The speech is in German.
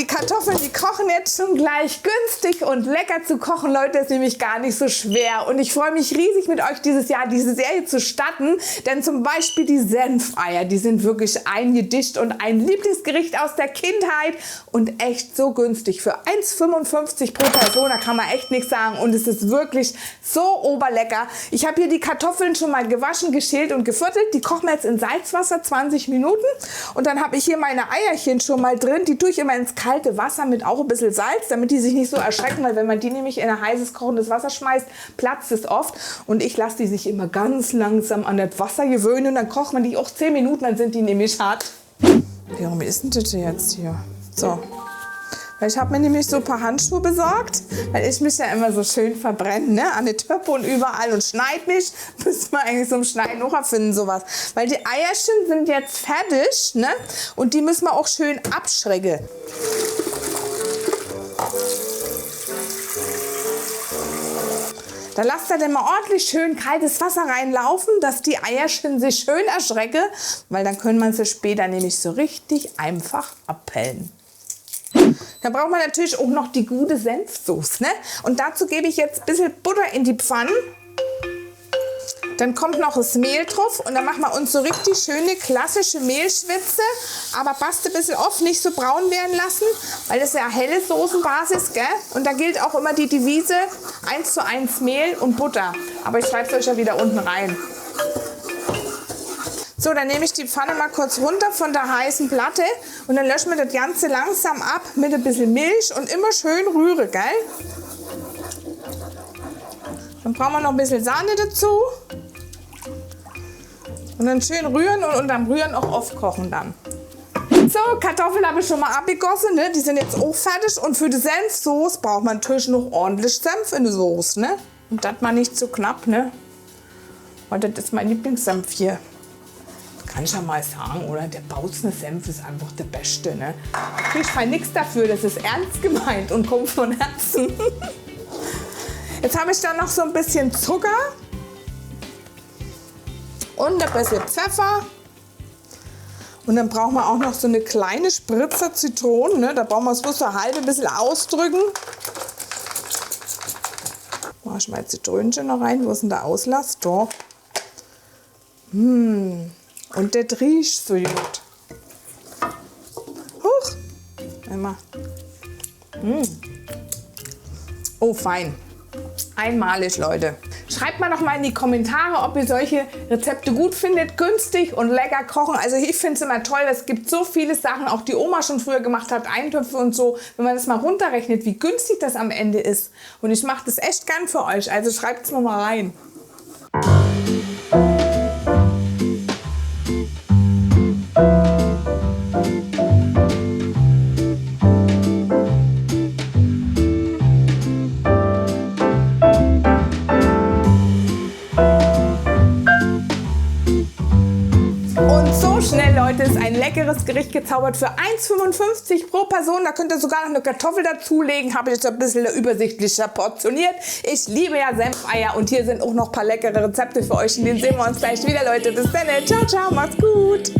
die Kartoffeln, die kochen jetzt schon gleich. Günstig und lecker zu kochen, Leute, ist nämlich gar nicht so schwer. Und ich freue mich riesig mit euch dieses Jahr diese Serie zu starten. Denn zum Beispiel die Senfeier, die sind wirklich ein Gedicht und ein Lieblingsgericht aus der Kindheit. Und echt so günstig. Für 1,55 pro Person, da kann man echt nichts sagen. Und es ist wirklich so oberlecker. Ich habe hier die Kartoffeln schon mal gewaschen, geschält und geviertelt. Die kochen wir jetzt in Salzwasser 20 Minuten. Und dann habe ich hier meine Eierchen schon mal drin. Die tue ich immer ins kalte Wasser mit auch ein bisschen Salz, damit die sich nicht so erschrecken. Weil wenn man die nämlich in ein heißes, kochendes Wasser schmeißt, platzt es oft. Und ich lasse die sich immer ganz langsam an das Wasser gewöhnen. Und dann kocht man die auch 10 Minuten, dann sind die nämlich hart. Warum ist denn das jetzt hier? So. Weil ich habe mir nämlich so ein paar Handschuhe besorgt, weil ich mich ja immer so schön verbrenne, ne? An der Töpfe und überall und schneid mich. Müssen wir eigentlich so im Schneiden noch erfinden, sowas. Weil die Eierchen sind jetzt fertig, ne? Und die müssen wir auch schön abschrecken. Da lasst ihr dann mal ordentlich schön kaltes Wasser reinlaufen, dass die Eierchen sich schön erschrecken, weil dann können man sie später nämlich so richtig einfach abpellen. Dann braucht man natürlich auch noch die gute Senfsoße, ne? Und dazu gebe ich jetzt ein bisschen Butter in die Pfanne. Dann kommt noch das Mehl drauf und dann machen wir uns so richtig schöne klassische Mehlschwitze. Aber passt ein bisschen auf, nicht so braun werden lassen, weil das ja helle Soßenbasis, gell? Und da gilt auch immer die Devise 1:1 Mehl und Butter. Aber ich schreibe es euch ja wieder unten rein. So, dann nehme ich die Pfanne mal kurz runter von der heißen Platte und dann löschen wir das Ganze langsam ab mit ein bisschen Milch und immer schön rühren, gell? Dann brauchen wir noch ein bisschen Sahne dazu. Und dann schön rühren und unterm Rühren auch aufkochen dann. So, Kartoffeln habe ich schon mal abgegossen, ne? Die sind jetzt auch fertig. Und für die Senfsoße braucht man natürlich noch ordentlich Senf in der Soße, ne? Und das mal nicht zu knapp, ne? Weil das ist mein Lieblingssenf hier. Kann ich ja mal sagen, oder? Der Bautzner Senf ist einfach der Beste, ne? Da kriege ich halt nichts dafür, das ist ernst gemeint und kommt von Herzen. Jetzt habe ich da noch so ein bisschen Zucker und ein bisschen Pfeffer. Und dann brauchen wir auch noch so eine kleine Spritze Zitronen, ne? Da brauchen wir es bloß so halb ein bisschen ausdrücken. Mach ich mal Zitronenchen noch rein, wo ist denn der Auslass? Da. Und das riecht so gut. Huch. Einmal. Oh, fein. Einmalig, Leute. Schreibt mal noch mal in die Kommentare, ob ihr solche Rezepte gut findet. Günstig und lecker kochen. Also ich finde es immer toll. Es gibt so viele Sachen, auch die Oma schon früher gemacht hat, Eintöpfe und so. Wenn man das mal runterrechnet, wie günstig das am Ende ist. Und ich mache das echt gern für euch. Also schreibt es mir mal rein. Schnell, Leute, ist ein leckeres Gericht gezaubert für 1,55 pro Person. Da könnt ihr sogar noch eine Kartoffel dazulegen. Habe ich jetzt ein bisschen übersichtlicher portioniert. Ich liebe ja Senfeier und hier sind auch noch ein paar leckere Rezepte für euch. Und den sehen wir uns gleich wieder, Leute. Bis dann. Ciao, ciao. Macht's gut.